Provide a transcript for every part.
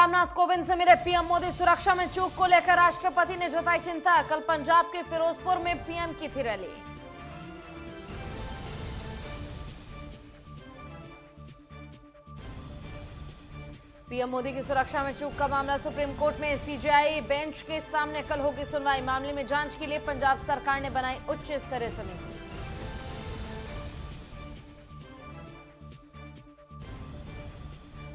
रामनाथ कोविंद से मिले पीएम मोदी। सुरक्षा में चूक को लेकर राष्ट्रपति ने जताई चिंता। कल पंजाब के फिरोजपुर में पीएम की थी रैली। पीएम मोदी की सुरक्षा में चूक का मामला सुप्रीम कोर्ट में। सीजेआई बेंच के सामने कल होगी सुनवाई। मामले में जांच के लिए पंजाब सरकार ने बनाई उच्च स्तरीय समिति।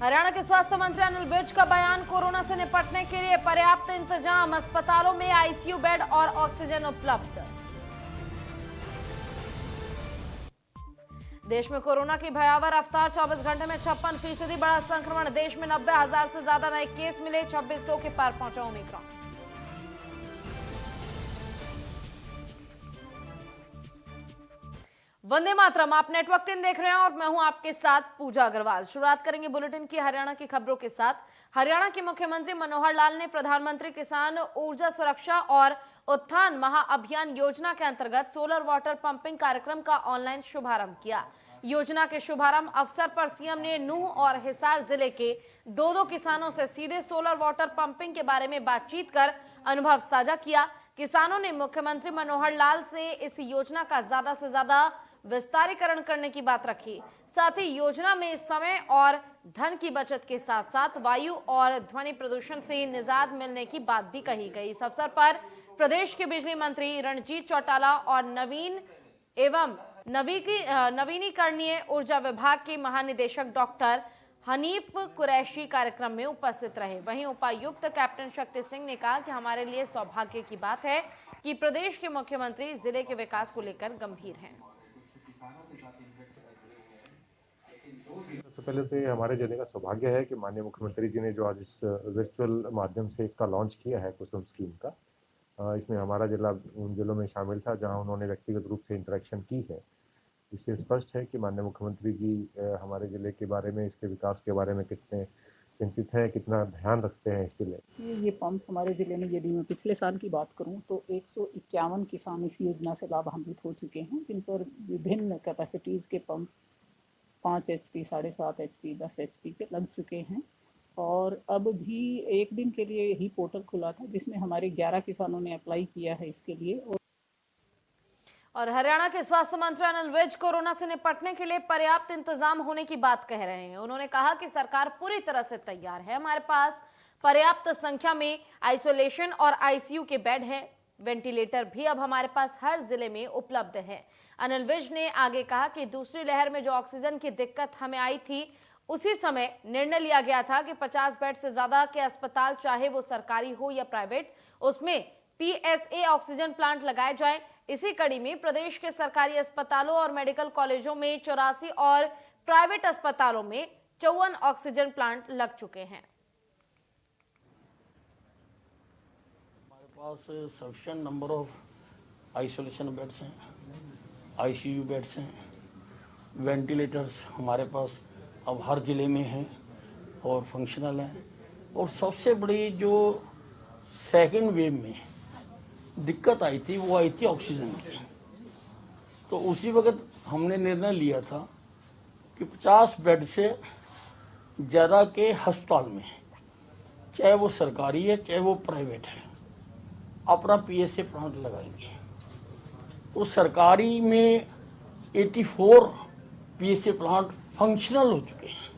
हरियाणा के स्वास्थ्य मंत्री अनिल विज का बयान। कोरोना से निपटने के लिए पर्याप्त इंतजाम। अस्पतालों में आईसीयू बेड और ऑक्सीजन उपलब्ध। देश में कोरोना की भयावह रफ्तार। 24 घंटे में 56% बढ़ा संक्रमण। देश में 90,000 से ज्यादा नए केस मिले। 2600 के पार पहुंचा ओमिक्रॉन। वंदे मातरम। आप नेटवर्क 3 देख रहे हैं और मैं हूं आपके साथ पूजा अग्रवाल। शुरुआत करेंगे बुलेटिन की हरियाणा की खबरों के साथ। हरियाणा के मुख्यमंत्री मनोहर लाल ने प्रधानमंत्री किसान ऊर्जा सुरक्षा और उत्थान महाअभियान योजना के अंतर्गत सोलर वाटर पंपिंग कार्यक्रम का ऑनलाइन शुभारंभ किया। योजना के शुभारंभ अवसर पर सीएम ने नूंह और हिसार जिले के 2 किसानों से सीधे सोलर वाटर पंपिंग के बारे में बातचीत कर अनुभव साझा किया। किसानों ने मुख्यमंत्री मनोहर लाल से इस योजना का ज्यादा से ज्यादा विस्तारीकरण करने की बात रखी। साथ ही योजना में समय और धन की बचत के साथ साथ वायु और ध्वनि प्रदूषण से निजात मिलने की बात भी कही गई। इस अवसर पर प्रदेश के बिजली मंत्री रणजीत चौटाला और नवीन एवं नवीनीकरणीय ऊर्जा विभाग के महानिदेशक डॉक्टर हनीफ कुरैशी कार्यक्रम में उपस्थित रहे। वहीं उपायुक्त कैप्टन शक्ति सिंह ने कहा कि हमारे लिए सौभाग्य की बात है कि प्रदेश के मुख्यमंत्री जिले के विकास को लेकर गंभीर हैं। सबसे पहले तो ये हमारे जिले का सौभाग्य है कि माननीय मुख्यमंत्री जी ने जो आज इस वर्चुअल माध्यम से इसका लॉन्च किया है कुसुम स्कीम का, इसमें हमारा जिला उन जिलों में शामिल था जहां उन्होंने व्यक्तिगत रूप से इंटरेक्शन की है। इससे स्पष्ट है कि माननीय मुख्यमंत्री जी हमारे जिले के बारे में, इसके विकास के बारे में कितने चिंतित हैं, कितना ध्यान रखते हैं इस जिले। ये पंप हमारे ज़िले में, यदि मैं पिछले साल की बात करूं तो 151 किसान इस योजना से लाभान्वित हो चुके हैं, जिन पर विभिन्न कैपेसिटीज़ के पंप 5 HP, 7.5 HP, 10 HP के लग चुके हैं। और अब भी एक दिन के लिए ही पोर्टल खुला था जिसमें हमारे 11 किसानों ने अप्लाई किया है इसके लिए। और हरियाणा के स्वास्थ्य मंत्री अनिल विज कोरोना से निपटने के लिए पर्याप्त इंतजाम होने की बात कह रहे हैं। उन्होंने कहा कि सरकार पूरी तरह से तैयार है। हमारे पास पर्याप्त संख्या में आइसोलेशन और आईसीयू के बेड है। वेंटिलेटर भी अब हमारे पास हर जिले में उपलब्ध है। अनिल विज ने आगे कहा कि दूसरी लहर में जो ऑक्सीजन की दिक्कत हमें आई थी, उसी समय निर्णय लिया गया था कि 50 बेड से ज्यादा के अस्पताल, चाहे वो सरकारी हो या प्राइवेट, उसमें PSA ऑक्सीजन प्लांट लगाए जाएं। इसी कड़ी में प्रदेश के सरकारी अस्पतालों और मेडिकल कॉलेजों में 84 और प्राइवेट अस्पतालों में 54 ऑक्सीजन प्लांट लग चुके हैं। हमारे पास sufficient number of isolation beds हैं, आईसीयू बेड्स हैं, वेंटिलेटर्स हमारे पास अब हर ज़िले में हैं और फंक्शनल हैं। और सबसे बड़ी जो सेकेंड वेव में दिक्कत आई थी वो आई थी ऑक्सीजन की। तो उसी वक्त हमने निर्णय लिया था कि 50 बेड से ज़्यादा के अस्पताल में, चाहे वो सरकारी है चाहे वो प्राइवेट है, अपना PSA प्लांट लगाएंगे। तो सरकारी में 84 PSA प्लांट फंक्शनल हो चुके हैं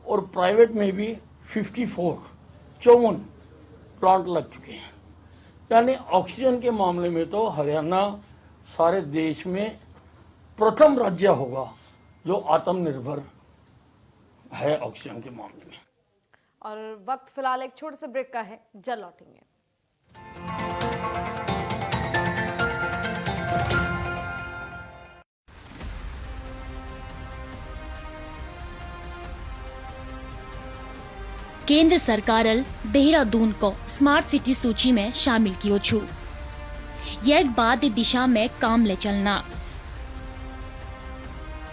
और प्राइवेट में भी 54 प्लांट लग चुके हैं। यानी ऑक्सीजन के मामले में तो हरियाणा सारे देश में प्रथम राज्य होगा जो आत्मनिर्भर है ऑक्सीजन के मामले में। और वक्त फिलहाल एक छोटे से ब्रेक का है, जल्द लौटेंगे। केंद्र सरकार देहरादून को स्मार्ट सिटी सूची में शामिल कियो छू। यह एक बाद दिशा में काम ले चलना।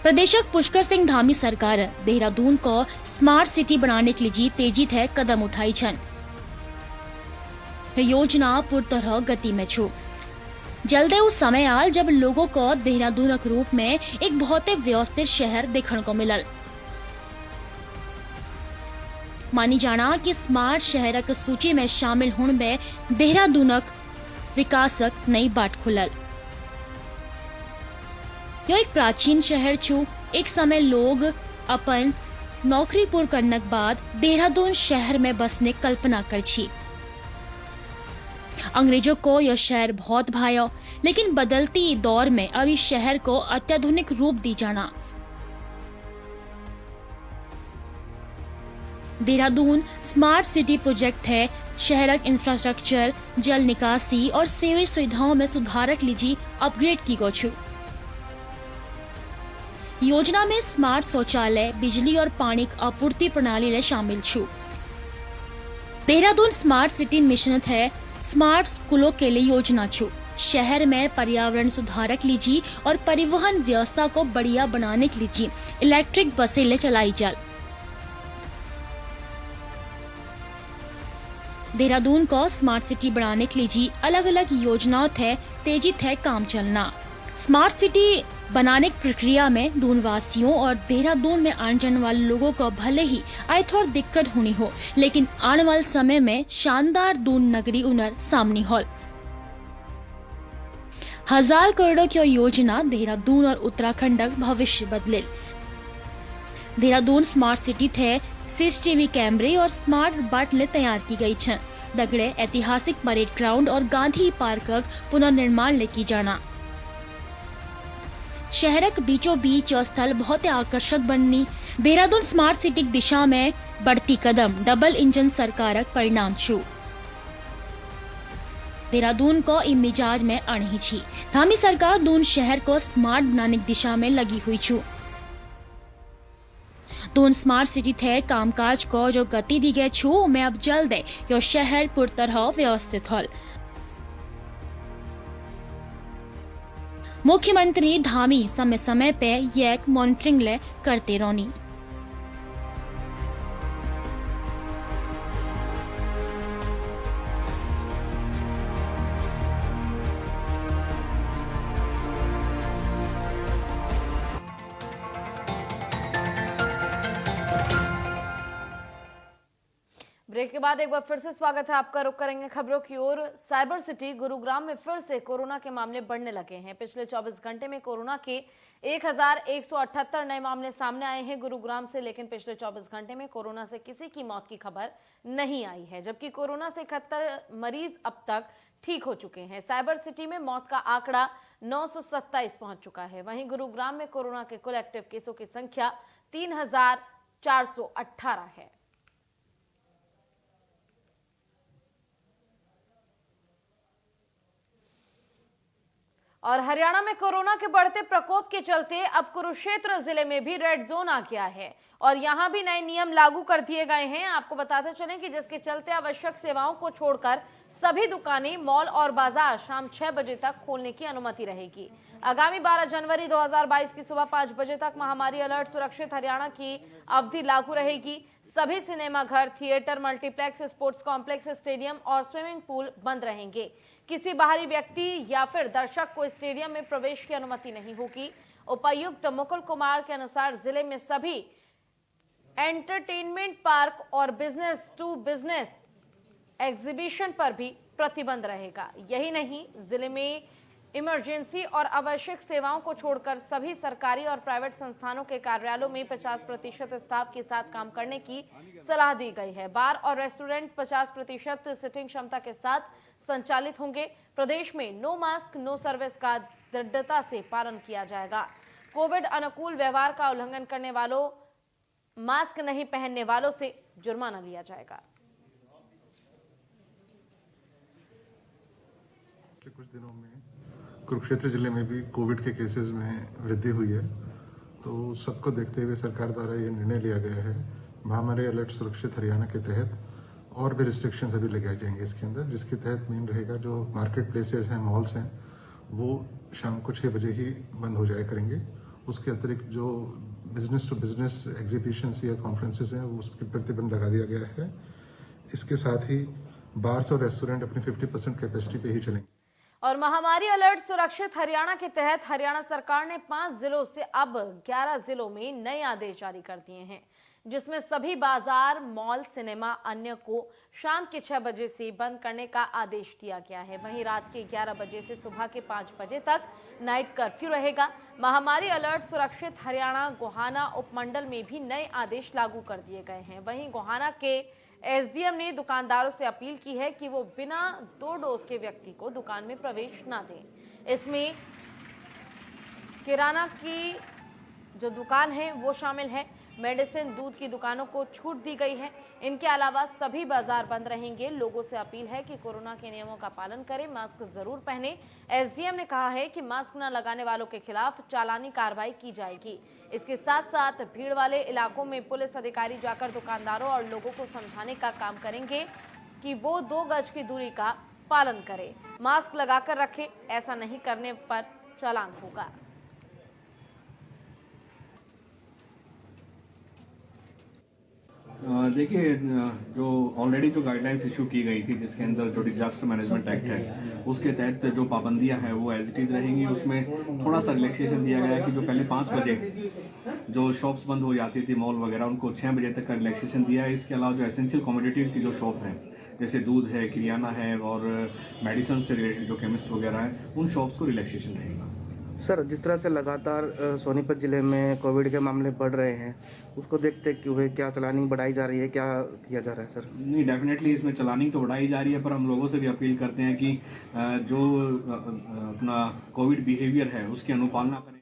प्रदेशक पुष्कर सिंह धामी सरकार देहरादून को स्मार्ट सिटी बनाने के लिए तेजी थे कदम उठाई छन। योजना पूरी तरह गति में छू। जल्दे उस समय आल जब लोगों को देहरादून के रूप में एक बहुत व्यवस्थित शहर देखने को मिलल। मानी जाना कि स्मार्ट शहरक सूची में शामिल होने में देहरादूनक विकासक नई बाट खुलल। यह एक प्राचीन शहर छु। एक समय लोग अपन नौकरी पूर्ण करने के बाद देहरादून शहर में बसने कल्पना कर छी। अंग्रेजों को यह शहर बहुत भाया, लेकिन बदलती दौर में अब इस शहर को अत्याधुनिक रूप दी जाना। देहरादून स्मार्ट सिटी प्रोजेक्ट है शहरक इंफ्रास्ट्रक्चर, जल निकासी और सेवेज सुविधाओं में सुधारक लीजी अपग्रेड की गो छु। योजना में स्मार्ट शौचालय, बिजली और पानी की आपूर्ति प्रणाली ले शामिल छु। देहरादून स्मार्ट सिटी मिशन है स्मार्ट स्कूलों के लिए योजना छु। शहर में पर्यावरण सुधारक लीजी और परिवहन व्यवस्था को बढ़िया बनाने के लिए इलेक्ट्रिक बसें ले चलाई जाए। देहरादून को स्मार्ट सिटी बनाने के लिए अलग अलग योजनाओं थे तेजी थे काम चलना। स्मार्ट सिटी बनाने की प्रक्रिया में दून वासियों और देहरादून में आने जाने वाले लोगों को भले ही आए थोड़ी दिक्कत होनी हो, लेकिन आने वाले समय में शानदार दून नगरी उनर सामने हो। 1000 करोड़ की योजना देहरादून और उत्तराखंड का भविष्य बदले। देहरादून स्मार्ट सिटी थे सीसीटीवी कैमरे और स्मार्ट बाटले तैयार की गई छन। दगड़े ऐतिहासिक परेड ग्राउंड और गांधी पार्क का पुनर्निर्माण ले की जाना। शहरक बीचों बीच यह स्थल बहुत आकर्षक बननी। देहरादून स्मार्ट सिटी की दिशा में बढ़ती कदम डबल इंजन सरकारक परिणाम छु। देहरादून को इ मिजाज में अणी छी। धामी सरकार दून शहर को स्मार्ट बनाने की दिशा में लगी हुई छु। दून स्मार्ट सिटी थे कामकाज को जो गति दी गई छु, में अब जल्द यो शहर पूरी तरह व्यवस्थित होल। मुख्यमंत्री धामी समय समय पे ये मॉनिटरिंग ले करते रोनी। ब्रेक के बाद एक बार फिर से स्वागत है आपका। रुक करेंगे खबरों की ओर। साइबर सिटी गुरुग्राम में फिर से कोरोना के मामले बढ़ने लगे हैं। पिछले 24 घंटे में कोरोना के 1178 नए मामले सामने आए हैं गुरुग्राम से, लेकिन पिछले 24 घंटे में कोरोना से किसी की मौत की खबर नहीं आई है, जबकि कोरोना से 71 मरीज अब तक ठीक हो चुके हैं। साइबर सिटी में मौत का आंकड़ा 927 पहुंच चुका है। वहीं गुरुग्राम में कोरोना के कुल एक्टिव केसों की संख्या 3418 है। और हरियाणा में कोरोना के बढ़ते प्रकोप के चलते अब कुरुक्षेत्र जिले में भी रेड जोन आ गया है और यहां भी नए नियम लागू कर दिए गए हैं। आपको बताते चलें कि जिसके चलते आवश्यक सेवाओं को छोड़कर सभी दुकानें, मॉल और बाजार शाम 6 बजे तक खोलने की अनुमति रहेगी। आगामी 12 जनवरी 2022 की सुबह 5 बजे तक महामारी अलर्ट सुरक्षित हरियाणा की अवधि लागू रहेगी। सभी सिनेमा घर, theatre, multiplex, sports complex, stadium और स्विमिंग पूल बंद रहेंगे। किसी बाहरी व्यक्ति या फिर दर्शक को स्टेडियम में प्रवेश की अनुमति नहीं होगी। उपायुक्त मुकुल कुमार के अनुसार जिले में सभी एंटरटेनमेंट पार्क और बिजनेस टू बिजनेस एग्जीबिशन पर भी प्रतिबंध रहेगा। यही नहीं, जिले में इमरजेंसी और आवश्यक सेवाओं को छोड़कर सभी सरकारी और प्राइवेट संस्थानों के कार्यालयों में 50% स्टाफ के साथ काम करने की सलाह दी गई है। बार और रेस्टोरेंट 50% सिटिंग क्षमता के साथ संचालित होंगे। प्रदेश में नो मास्क नो सर्विस का दृढ़ता से पालन किया जाएगा। कोविड अनुकूल व्यवहार का उल्लंघन करने वालों, मास्क नहीं पहनने वालों से जुर्माना लिया जाएगा। कुछ दिनों में कुरुक्षेत्र जिले में भी कोविड के केसेस में वृद्धि हुई है, तो सबको देखते हुए सरकार द्वारा ये निर्णय लिया गया है। महामारी अलर्ट सुरक्षित हरियाणा के तहत और भी रिस्ट्रिक्शंस अभी लगाए जाएंगे इसके अंदर, जिसके तहत मेन रहेगा जो मार्केट प्लेसेस हैं, मॉल्स हैं, वो शाम को 6 बजे ही बंद हो जाया करेंगे। उसके अतिरिक्त जो बिजनेस टू बिजनेस एग्जीबिशंस या कॉन्फ्रेंसेस हैं उस पर प्रतिबंध लगा दिया गया है। इसके साथ ही बार्स और रेस्टोरेंट अपनी 50% कैपेसिटी पे ही चलेंगे। और महामारी अलर्ट सुरक्षित हरियाणा के तहत हरियाणा सरकार ने 5 जिलों से अब 11 जिलों में नए आदेश जारी कर दिए हैं। जिसमें सभी बाजार, मॉल, सिनेमा अन्य को शाम के 6 बजे से बंद करने का आदेश दिया गया है। वहीं रात के 11 बजे से सुबह के 5 बजे तक नाइट कर्फ्यू रहेगा। महामारी अलर्ट सुरक्षित हरियाणा गोहाना उपमंडल में भी नए आदेश लागू कर दिए गए हैं। वहीं गोहाना के एसडीएम ने दुकानदारों से अपील की है कि वो बिना 2 डोज के व्यक्ति को दुकान में प्रवेश न दें। इसमें किराना की जो दुकान है वो शामिल है। मेडिसिन, दूध की दुकानों को छूट दी गई है। इनके अलावा सभी बाजार बंद रहेंगे। लोगों से अपील है कि कोरोना के नियमों का पालन करें, मास्क जरूर पहने। एसडीएम ने कहा है कि मास्क न लगाने वालों के खिलाफ चालानी कार्रवाई की जाएगी। इसके साथ साथ भीड़ वाले इलाकों में पुलिस अधिकारी जाकर दुकानदारों और लोगों को समझाने का काम करेंगे कि वो 2 गज की दूरी का पालन करें, मास्क लगाकर रखें। ऐसा नहीं करने पर चालान होगा। देखिए, जो ऑलरेडी जो गाइडलाइंस इशू की गई थी जिसके अंदर जो डिजास्टर मैनेजमेंट एक्ट है उसके तहत जो पाबंदियां हैं वो एज इट इज़ रहेंगी। उसमें थोड़ा सा रिलैक्सेशन दिया गया है कि जो पहले 5 बजे जो शॉप्स बंद हो जाती थी, मॉल वगैरह, उनको 6 बजे तक का रिलैक्सेशन दिया है। इसके अलावा जो एसेंशियल कमोडिटीज़ की जो शॉप हैं जैसे दूध है, किरियाना है और मेडिसिन से रिलेटेड जो केमिस्ट वगैरह हैं, उन शॉप्स को रिलैक्सेशन रहेगा। सर, जिस तरह से लगातार सोनीपत जिले में कोविड के मामले बढ़ रहे हैं, उसको देखते हुए क्या चालानी बढ़ाई जा रही है, क्या किया जा रहा है सर? नहीं, डेफिनेटली इसमें चालानी तो बढ़ाई जा रही है, पर हम लोगों से भी अपील करते हैं कि जो अपना कोविड बिहेवियर है उसकी अनुपालना करें।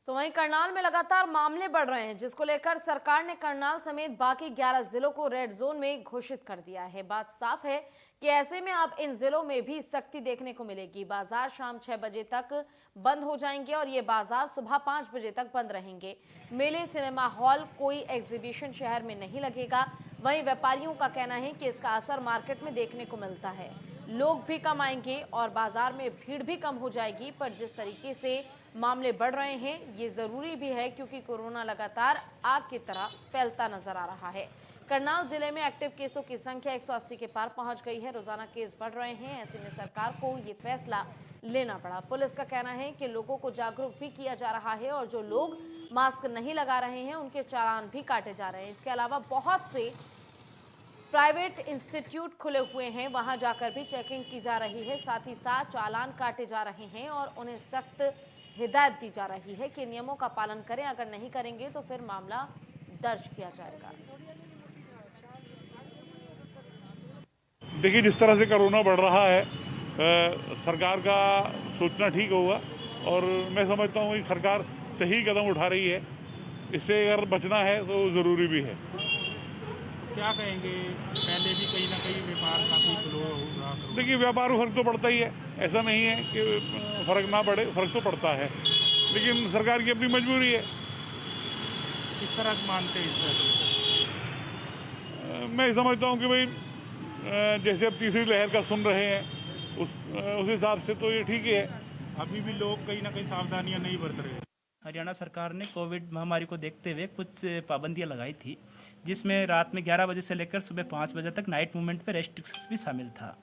तो वहीं करनाल में लगातार मामले बढ़ रहे हैं, जिसको लेकर सरकार ने करनाल समेत बाकी 11 जिलों को रेड जोन में घोषित कर दिया है। बात साफ है कि ऐसे में अब इन जिलों में भी सख्ती देखने को मिलेगी। बाजार शाम 6 बजे तक बंद हो जाएंगे और ये बाजार सुबह 5 बजे तक बंद रहेंगे। मेले, सिनेमा हॉल, कोई एग्जीबिशन शहर में नहीं लगेगा। वहीं व्यापारियों का कहना है कि इसका असर मार्केट में देखने को मिलता है। लोग भी कम आएंगे और बाजार में भीड़ भी कम हो जाएगी। पर जिस तरीके से मामले बढ़ रहे हैं ये जरूरी भी है, क्योंकि कोरोना लगातार आग की तरह फैलता नजर आ रहा है। करनाल जिले में एक्टिव केसों की संख्या 180 के पार पहुंच गई है। रोजाना केस बढ़ रहे हैं। ऐसे में सरकार को ये फैसला लेना पड़ा। पुलिस का कहना है कि लोगों को जागरूक भी किया जा रहा है और जो लोग मास्क नहीं लगा रहे हैं उनके चालान भी काटे जा रहे हैं। इसके अलावा बहुत से प्राइवेट इंस्टीट्यूट खुले हुए हैं, वहां जाकर भी चेकिंग की जा रही है। साथ ही साथ चालान काटे जा रहे हैं और उन्हें सख्त हिदायत दी जा रही है कि नियमों का पालन करें। अगर नहीं करेंगे तो फिर मामला दर्ज किया जाएगा। देखिए, जिस तरह से कोरोना बढ़ रहा है, सरकार का सोचना ठीक होगा और मैं समझता हूँ कि सरकार सही कदम उठा रही है। इससे अगर बचना है तो ज़रूरी भी है। क्या कहेंगे, पहले भी कहीं ना कहीं व्यापार काफ़ी स्लो होगा? देखिए, व्यापार में फ़र्क तो पड़ता ही है, ऐसा नहीं है कि फ़र्क ना पड़े, फ़र्क तो पड़ता है, लेकिन सरकार की अपनी मजबूरी है। किस तरह मानते हैं इस फैसले? मैं समझता हूँ कि भाई जैसे अब तीसरी लहर का सुन रहे हैं उस हिसाब से तो ये ठीक ही है। अभी भी लोग कहीं ना कहीं सावधानियां नहीं बरत रहे। हरियाणा सरकार ने कोविड महामारी को देखते हुए कुछ पाबंदियां लगाई थी, जिसमें रात में 11 बजे से लेकर सुबह 5 बजे तक नाइट मूवमेंट पे रेस्ट्रिक्शंस भी शामिल था।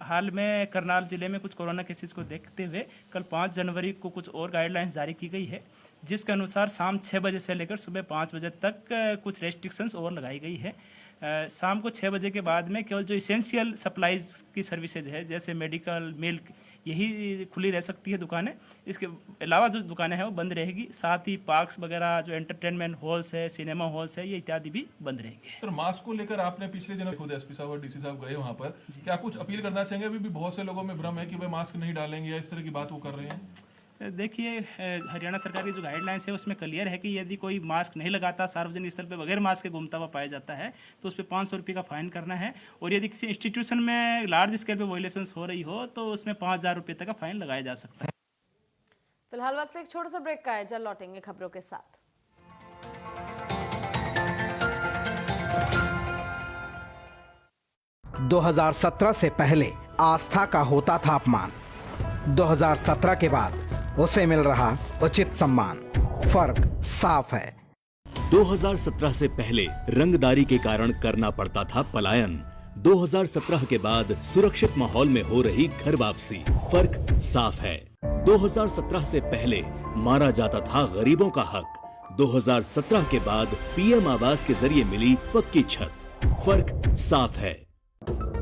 हाल में करनाल जिले में कुछ कोरोना केसेस को देखते हुए कल 5 जनवरी को कुछ और गाइडलाइंस जारी की गई है, जिसके अनुसार शाम 6 बजे से लेकर सुबह 5 बजे तक कुछ रेस्ट्रिक्शंस और लगाई गई है। शाम को 6 बजे के बाद में केवल जो इसेंशियल सप्लाईज की सर्विसेज है जैसे मेडिकल, मिल्क, यही खुली रह सकती है दुकानें। इसके अलावा जो दुकानें हैं वो बंद रहेगी। साथ ही पार्क्स वगैरह, जो एंटरटेनमेंट हॉल्स है, सिनेमा हॉल्स है, ये इत्यादि भी बंद रहेंगे। सर, मास्क को लेकर आपने पिछले दिनों खुद एसपी साहब और डीसी साहब गए वहाँ पर, क्या कुछ अपील करना चाहेंगे? अभी भी बहुत से लोगों में भ्रम है कि भाई मास्क नहीं डालेंगे या इस तरह की बात वो कर रहे हैं। देखिए, हरियाणा सरकार की जो गाइडलाइंस है उसमें क्लियर है कि यदि कोई मास्क नहीं लगाता, सार्वजनिक स्थल पर बगैर मास्क के घूमता हुआ पाया जाता है तो उस पर 500 रुपये का फाइन करना है। और यदि किसी इंस्टीट्यूशन में लार्ज स्केल पे वायलेशंस हो रही हो तो उसमें 5000 रुपये तक का फाइन लगाया जा सकता है। फिलहाल वक्त एक छोटे से ब्रेक का है, जल्द लौटेंगे खबरों के साथ। 2017 से पहले आस्था का होता था अपमान, 2017 के बाद उसे मिल रहा उचित सम्मान। फर्क साफ है। 2017 से पहले रंगदारी के कारण करना पड़ता था पलायन, 2017 के बाद सुरक्षित माहौल में हो रही घर वापसी। फर्क साफ है। 2017 से पहले मारा जाता था गरीबों का हक, 2017 के बाद पीएम आवास के जरिए मिली पक्की छत। फर्क साफ है।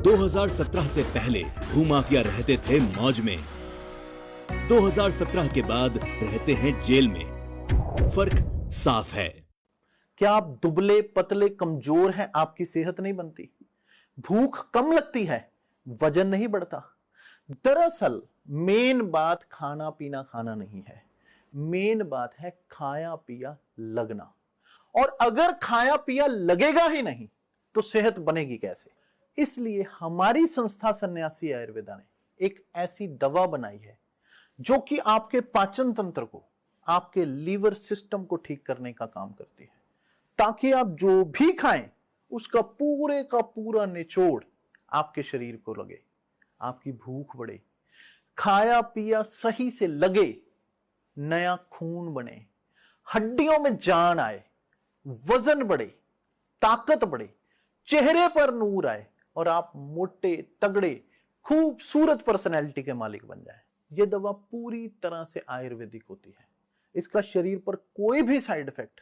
2017 से पहले भूमाफिया रहते थे मौज में, 2017 के बाद रहते हैं जेल में। फर्क साफ है। क्या आप दुबले पतले कमजोर हैं, आपकी सेहत नहीं बनती, भूख कम लगती है, वजन नहीं बढ़ता? दरअसल मेन बात खाना पीना खाना नहीं है, मेन बात है खाया पिया लगना। और अगर खाया पिया लगेगा ही नहीं तो सेहत बनेगी कैसे? इसलिए हमारी संस्था सन्यासी आयुर्वेदा ने एक ऐसी दवा बनाई है जो कि आपके पाचन तंत्र को, आपके लीवर सिस्टम को ठीक करने का काम करती है, ताकि आप जो भी खाएं उसका पूरे का पूरा निचोड़ आपके शरीर को लगे, आपकी भूख बढ़े, खाया पिया सही से लगे, नया खून बने, हड्डियों में जान आए, वजन बढ़े, ताकत बढ़े, चेहरे पर नूर आए और आप मोटे तगड़े खूबसूरत पर्सनैलिटी के मालिक बन जाए। यह दवा पूरी तरह से आयुर्वेदिक होती है। इसका शरीर पर कोई भी साइड इफेक्ट,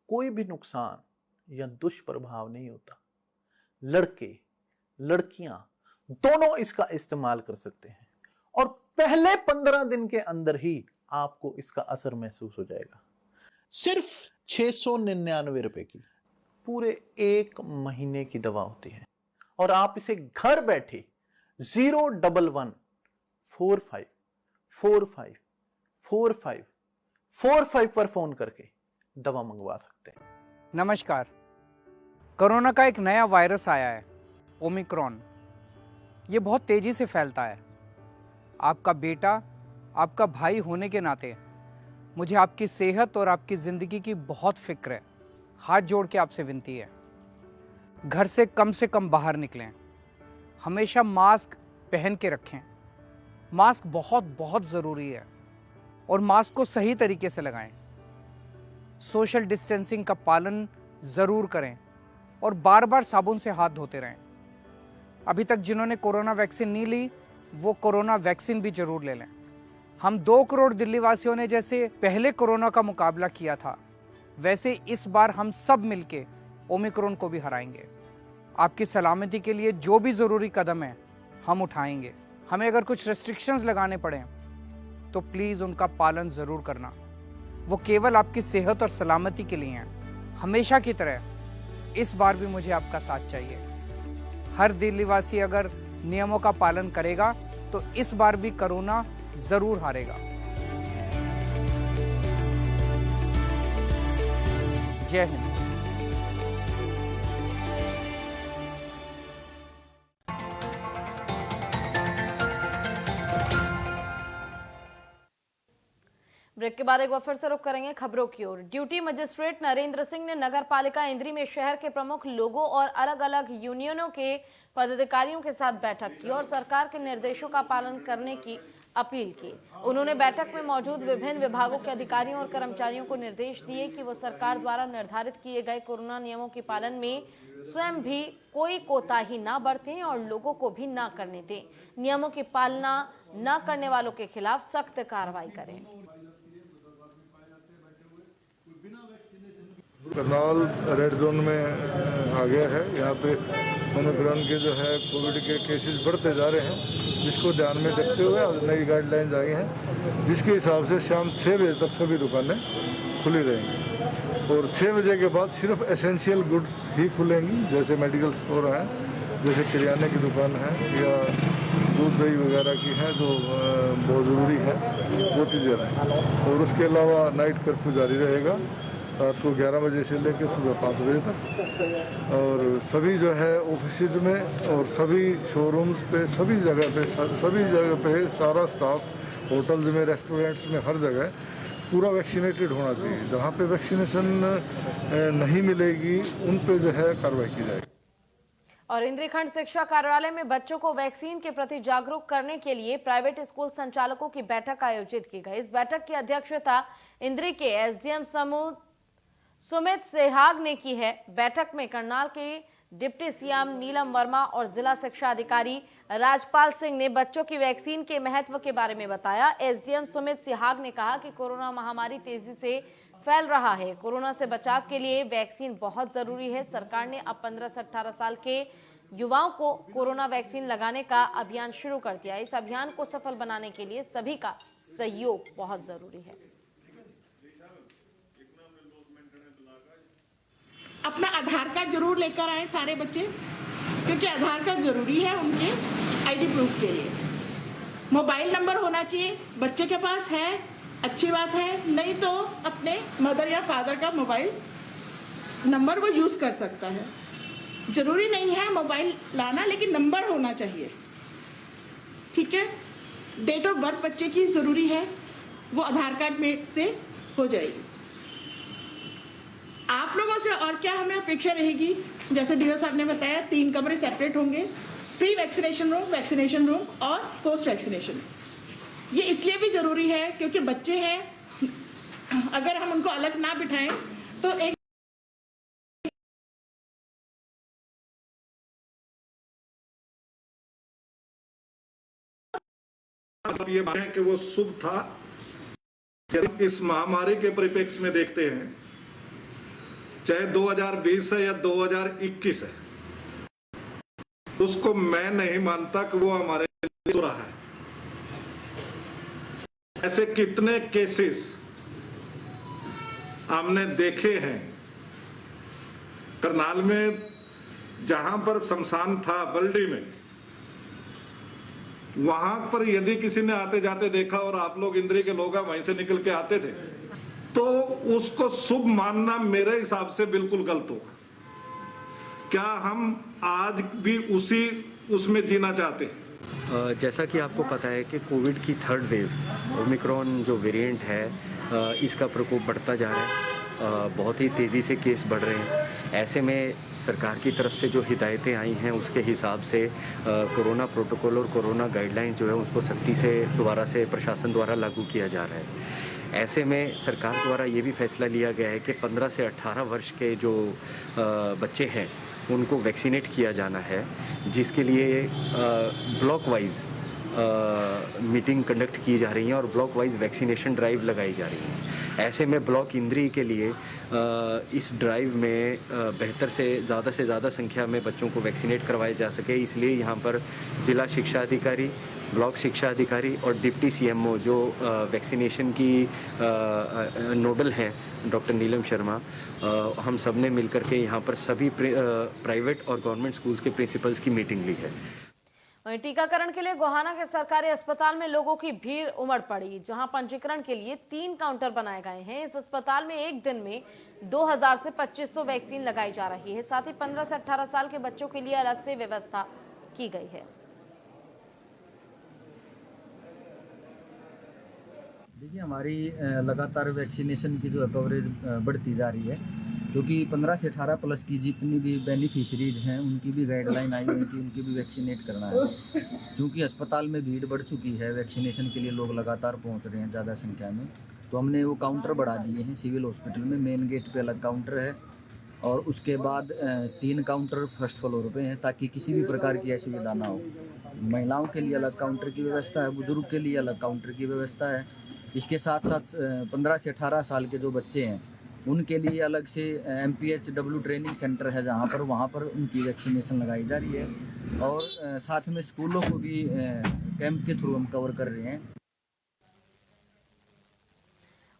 कोई भी नुकसान या दुष्प्रभाव नहीं होता। लड़के लड़कियां दोनों इसका इस्तेमाल कर सकते हैं और पहले 15 दिन के अंदर ही आपको इसका असर महसूस हो जाएगा। सिर्फ 699 रुपए की पूरे 1 महीने की दवा होती है और आप इसे घर बैठे 01145454545 पर फोन करके दवा मंगवा सकते हैं। नमस्कार। कोरोना का एक नया वायरस आया है, ओमिक्रॉन। ये बहुत तेजी से फैलता है। आपका बेटा, आपका भाई होने के नाते मुझे आपकी सेहत और आपकी ज़िंदगी की बहुत फिक्र है। हाथ जोड़ के आपसे विनती है, घर से कम बाहर निकलें, हमेशा मास्क पहन के रखें। मास्क बहुत बहुत ज़रूरी है और मास्क को सही तरीके से लगाएं। सोशल डिस्टेंसिंग का पालन ज़रूर करें और बार बार साबुन से हाथ धोते रहें। अभी तक जिन्होंने कोरोना वैक्सीन नहीं ली वो कोरोना वैक्सीन भी ज़रूर ले लें। हम 2 करोड़ दिल्ली वासियों ने जैसे पहले कोरोना का मुकाबला किया था, वैसे इस बार हम सब मिलके ओमिक्रॉन को भी हराएंगे। आपकी सलामती के लिए जो भी ज़रूरी कदम है हम उठाएंगे। हमें अगर कुछ रेस्ट्रिक्शंस लगाने पड़े तो प्लीज़ उनका पालन ज़रूर करना। वो केवल आपकी सेहत और सलामती के लिए हैं। हमेशा की तरह इस बार भी मुझे आपका साथ चाहिए। हर दिल्लीवासी अगर नियमों का पालन करेगा तो इस बार भी कोरोना ज़रूर हारेगा। जय हिंद। ब्रेक के बाद एक बार फिर से रुख करेंगे खबरों की ओर। ड्यूटी मजिस्ट्रेट नरेंद्र सिंह ने नगर पालिका इंद्री में शहर के प्रमुख लोगों और अलग अलग यूनियनों के पदाधिकारियों के साथ बैठक की और सरकार के निर्देशों का पालन करने की अपील की। उन्होंने बैठक में मौजूद विभिन्न विभागों के अधिकारियों और कर्मचारियों को निर्देश दिए कि वो सरकार द्वारा निर्धारित किए गए कोरोना नियमों के पालन में स्वयं भी कोई कोताही न बरतें और लोगों को भी न करने दें। नियमों की पालना न करने वालों के खिलाफ सख्त कार्रवाई करें। करनाल रेड जोन में आ गया है। यहाँ पे ओमिक्रॉन के जो है कोविड के केसेस बढ़ते जा रहे हैं, जिसको ध्यान में रखते हुए आज नई गाइडलाइंस आई हैं, जिसके हिसाब से शाम 6 बजे तक सभी दुकानें खुली रहेंगी और 6 बजे के बाद सिर्फ एसेंशियल गुड्स ही खुलेंगी, जैसे मेडिकल स्टोर हैं, जैसे किराने की दुकान है या दूध दही वगैरह की हैं जो बहुत ज़रूरी है, वो चीज़ें रहें। और उसके अलावा नाइट कर्फ्यू जारी रहेगा रात को 11 बजे से लेकर सुबह 5 बजे तक। और सभी जो है ऑफिस में और सभी शोरूम्स पे, सभी जगह पे सारा स्टाफ, होटल्स में, रेस्टोरेंट्स में, हर जगह पूरा वैक्सीनेटेड होना चाहिए। जहाँ पे वैक्सीनेशन नहीं मिलेगी उन पे जो है कार्रवाई की जाएगी। और इंद्री खंड शिक्षा कार्यालय में बच्चों को वैक्सीन के प्रति जागरूक करने के लिए प्राइवेट स्कूल संचालकों की बैठक आयोजित की गई। इस बैठक की अध्यक्षता इंद्री के एसडीएम सुमित सेहाग ने की है। बैठक में करनाल के डिप्टी सीएम नीलम वर्मा और जिला शिक्षा अधिकारी राजपाल सिंह ने बच्चों की वैक्सीन के महत्व के बारे में बताया। एसडीएम सुमित सेहाग ने कहा कि कोरोना महामारी तेजी से फैल रहा है। कोरोना से बचाव के लिए वैक्सीन बहुत जरूरी है। सरकार ने अब 15 से 18 साल के युवाओं को कोरोना वैक्सीन लगाने का अभियान शुरू कर दिया। इस अभियान को सफल बनाने के लिए सभी का सहयोग बहुत जरूरी है। अपना आधार कार्ड जरूर लेकर आए सारे बच्चे, क्योंकि आधार कार्ड जरूरी है उनके आईडी प्रूफ के लिए। मोबाइल नंबर होना चाहिए, बच्चे के पास है अच्छी बात है, नहीं तो अपने मदर या फादर का मोबाइल नंबर वो यूज कर सकता है। जरूरी नहीं है मोबाइल लाना, लेकिन नंबर होना चाहिए, ठीक है। डेट ऑफ बर्थ बच्चे की जरूरी है, वो आधार कार्ड में से हो जाएगी। आप लोगों से और क्या हमें अपेक्षा रहेगी, जैसे डीओ साहब ने बताया 3 कमरे सेपरेट होंगे, प्री वैक्सीनेशन रूम और पोस्ट वैक्सीनेशन। ये इसलिए भी जरूरी है क्योंकि बच्चे हैं, अगर हम उनको अलग ना बिठाएं तो एक ये माने कि वो शुभ था। जब इस महामारी के परिप्रेक्ष्य में देखते हैं, चाहे 2020 है या 2021 है, उसको मैं नहीं मानता कि वो हमारे लिए हो रहा है। ऐसे कितने केसेस हमने देखे हैं। करनाल में जहां पर शमशान था बल्डी में, वहां पर यदि किसी ने आते जाते देखा और आप लोग इंद्री के लोग वहीं से निकल के आते थे, तो उसको शुभ मानना मेरे हिसाब से बिल्कुल गलत होगा। क्या हम आज भी उसमें जीना चाहते हैं? जैसा कि आपको पता है कि कोविड की 3rd वेव ओमिक्रॉन जो वेरिएंट है, इसका प्रकोप बढ़ता जा रहा है। बहुत ही तेज़ी से केस बढ़ रहे हैं। ऐसे में सरकार की तरफ से जो हिदायतें आई हैं उसके हिसाब से कोरोना प्रोटोकॉल और कोरोना गाइडलाइंस जो है उसको सख्ती से दोबारा से प्रशासन द्वारा लागू किया जा रहा है। ऐसे में सरकार द्वारा ये भी फैसला लिया गया है कि 15 से 18 वर्ष के जो बच्चे हैं उनको वैक्सीनेट किया जाना है, जिसके लिए ब्लॉक वाइज मीटिंग कंडक्ट की जा रही है और ब्लॉक वाइज वैक्सीनेशन ड्राइव लगाई जा रही है। ऐसे में ब्लॉक इंद्री के लिए इस ड्राइव में बेहतर से ज़्यादा संख्या में बच्चों को वैक्सीनेट करवाया जा सके, इसलिए यहाँ पर जिला शिक्षा अधिकारी, ब्लॉक शिक्षा अधिकारी और डिप्टी सीएमओ जो वैक्सीनेशन की नोडल हैं डॉक्टर नीलम शर्मा, हम सब ने मिलकर के यहाँ पर सभी प्राइवेट और गवर्नमेंट स्कूल्स के प्रिंसिपल्स की मीटिंग ली है। वहीं टीकाकरण के लिए गोहाना के सरकारी अस्पताल में लोगों की भीड़ उमड़ पड़ी, जहां पंजीकरण के लिए 3 काउंटर बनाए गए हैं। इस अस्पताल में एक दिन में 2000 से 2500 वैक्सीन लगाई जा रही है। साथ ही 15 से 18 साल के बच्चों के लिए अलग से व्यवस्था की गई है। देखिए, हमारी लगातार वैक्सीनेशन की जो है कवरेज बढ़ती जा रही है, क्योंकि 15 से 18 प्लस की जितनी भी बेनिफिशरीज हैं उनकी भी गाइडलाइन आई हुई कि उनकी भी वैक्सीनेट करना है। क्योंकि अस्पताल में भीड़ बढ़ चुकी है, वैक्सीनेशन के लिए लोग लगातार पहुंच रहे हैं ज़्यादा संख्या में, तो हमने वो काउंटर बढ़ा दिए हैं। सिविल हॉस्पिटल में मेन गेट पे अलग काउंटर है और उसके बाद 3 काउंटर फर्स्ट फ्लोर पे हैं, ताकि किसी भी प्रकार की असुविधा ना हो। महिलाओं के लिए अलग काउंटर की व्यवस्था है, बुजुर्ग के लिए अलग काउंटर की व्यवस्था है। इसके साथ साथ 15 से 18 साल के जो बच्चे हैं उनके लिए अलग से MPHW ट्रेनिंग सेंटर है, जहाँ पर वहाँ पर उनकी वैक्सीनेशन लगाई जा रही है। और साथ में स्कूलों को भी कैंप के थ्रू हम कवर कर रहे हैं।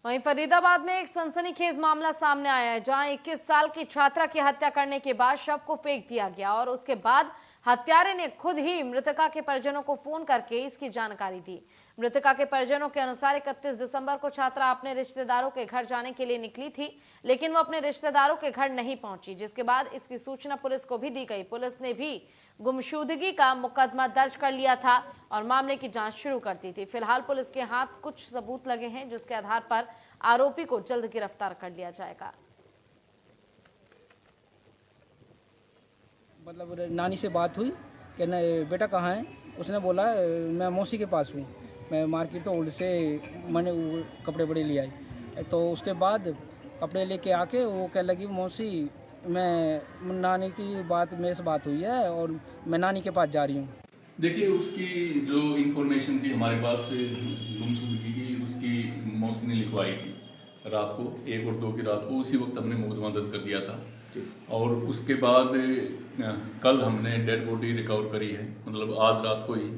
वहीं फरीदाबाद में एक सनसनीखेज मामला सामने आया है, जहां 21 साल की छात्रा की हत्या करने के बाद शव को फेंक दिया गया और उसके बाद हत्यारे ने खुद ही मृतका के परिजनों को फोन करके इसकी जानकारी दी। मृतका के परिजनों के अनुसार 31 दिसंबर को छात्रा अपने रिश्तेदारों के घर जाने के लिए निकली थी, लेकिन वो अपने रिश्तेदारों के घर नहीं पहुंची, जिसके बाद इसकी सूचना पुलिस को भी दी गई। पुलिस ने भी गुमशुदगी का मुकदमा दर्ज कर लिया था और मामले की जांच शुरू कर दी थी। फिलहाल पुलिस के हाथ कुछ सबूत लगे हैं, जिसके आधार पर आरोपी को जल्द गिरफ्तार कर लिया जाएगा। मतलब नानी से बात हुई कि न बेटा कहाँ है, उसने बोला मैं मौसी के पास हूँ, मैं मार्केट तो ओल्ड से मैंने कपड़े बड़े ले आई। तो उसके बाद कपड़े लेके आके वो कह लगी मौसी मैं नानी की बात मेरे से बात हुई है और मैं नानी के पास जा रही हूँ। देखिए, उसकी जो इन्फॉर्मेशन थी हमारे पास गुमशुदगी की, उसकी मौसी ने लिखवाई थी रात को 1 और 2 की रात को, उसी वक्त हमने मुकदमा दर्ज कर दिया था। और उसके बाद कल हमने डेड बॉडी रिकवर करी है, मतलब आज रात को ही।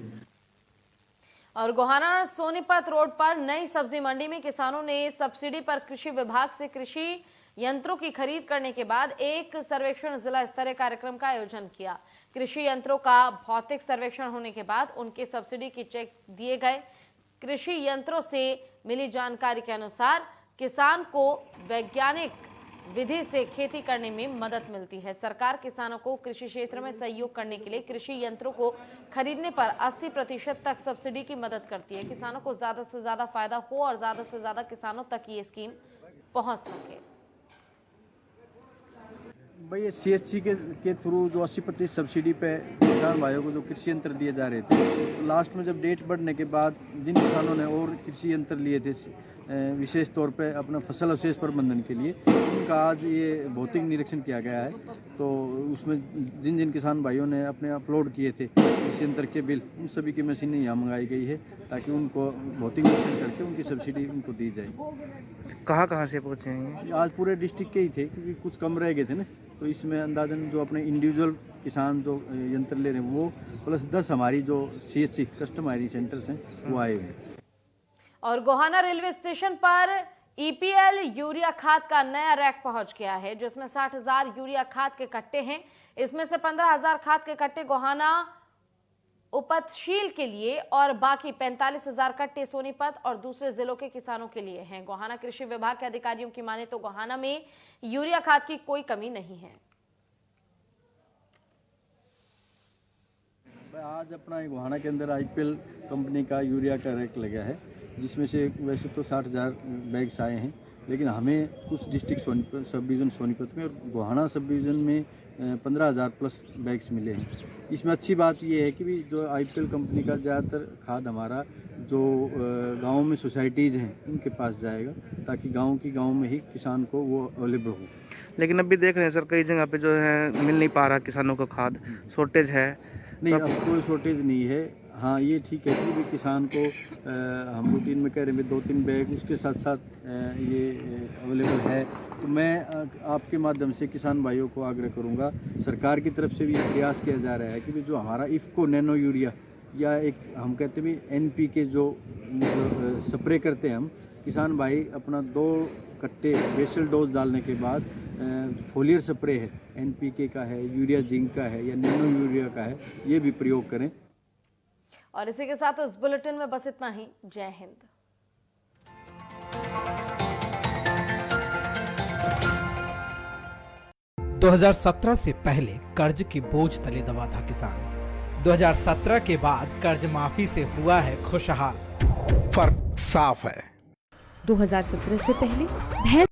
और गोहाना सोनीपत रोड पर नई सब्जी मंडी में किसानों ने सब्सिडी पर कृषि विभाग से कृषि यंत्रों की खरीद करने के बाद एक सर्वेक्षण जिला स्तरीय कार्यक्रम का आयोजन किया। कृषि यंत्रों का भौतिक सर्वेक्षण होने के बाद उनके सब्सिडी के चेक दिए गए। कृषि यंत्रों से मिली जानकारी के अनुसार किसान को वैज्ञानिक विधि से खेती करने में मदद मिलती है। सरकार किसानों को कृषि क्षेत्र में सहयोग करने के लिए कृषि यंत्रों को खरीदने पर 80% तक सब्सिडी की मदद करती है। किसानों को ज्यादा से ज्यादा फायदा हो और ज्यादा से ज्यादा किसानों तक ये स्कीम पहुंच सके। भाई ये CSC के थ्रू जो 80% सब्सिडी पे किसान भाइयों को जो कृषि यंत्र दिए जा रहे थे, तो लास्ट में जब डेट बढ़ने के बाद जिन किसानों ने और कृषि यंत्र लिए थे विशेष तौर पे अपना फसल अवशेष प्रबंधन के लिए, उनका आज ये भौतिक निरीक्षण किया गया है। तो उसमें जिन जिन किसान भाइयों ने अपने अपलोड किए थे कृषि यंत्र के बिल, उन सभी की मशीनें यहाँ मंगाई गई है ताकि उनको भौतिक निरीक्षण करके उनकी सब्सिडी उनको दी जाए। कहाँ से पहुँचे हैं? आज पूरे डिस्ट्रिक्ट के ही थे क्योंकि कुछ कम रह गए थे ना, तो इसमें अंदाजन जो अपने इंडिविजुअल किसान जो यंत्र ले रहे हैं वो प्लस 10 हमारी जो CSC कस्टमाइज सेंटर्स हैं वो आए हुए। और गोहाना रेलवे स्टेशन पर EPL यूरिया खाद का नया रैक पहुंच गया है, जिसमें 60,000 यूरिया खाद के कट्टे हैं। इसमें से 15,000 खाद के कट्टे गोहाना उपतशील के लिए और बाकी 45,000 कट्टे सोनीपत और दूसरे जिलों के किसानों के लिए हैं। गोहाना कृषि विभाग के अधिकारियों की माने तो गोहाना में यूरिया खाद की कोई कमी नहीं है। आज अपना गोहाना के अंदर IPL कंपनी का यूरिया का रैक लगा है, जिसमें से वैसे तो 60,000 बैग्स आए हैं, लेकिन हमें कुछ district Sonipat sub division Sonipat में और गोहाना सब डिवीज़न में 15,000 प्लस बैग्स मिले हैं। इसमें अच्छी बात यह है कि भी जो IPL कंपनी का ज़्यादातर खाद हमारा जो गांव में सोसाइटीज़ हैं उनके पास जाएगा, ताकि गांव में ही किसान को वो अवेलेबल हो। लेकिन अभी देख रहे हैं सर, कई जगह पे जो है मिल नहीं पा रहा किसानों को खाद, शॉर्टेज है। नहीं, अब कोई शॉर्टेज नहीं है। हाँ, ये ठीक है कि भी किसान को हम रूटीन में कह रहे हैं 2-3 बैग उसके साथ साथ ये अवेलेबल है। तो मैं आपके माध्यम से किसान भाइयों को आग्रह करूंगा, सरकार की तरफ से भी प्रयास किया जा रहा है कि भी जो हमारा इफ़को नैनो यूरिया या एक हम कहते हैं NPK जो मतलब स्प्रे करते हैं हम, किसान भाई अपना 2 कट्टे बेसल डोज डालने के बाद फोलियर स्प्रे है NPK का है, यूरिया जिंक का है या नैनो यूरिया का है, ये भी प्रयोग करें। और इसी के साथ इस बुलेटिन में बस इतना ही। जय हिंद। – 2017 से पहले कर्ज के बोझ तले दबा था किसान। 2017 के बाद कर्ज माफी से हुआ है खुशहाल। फर्क साफ है। 2017 से पहले भैंस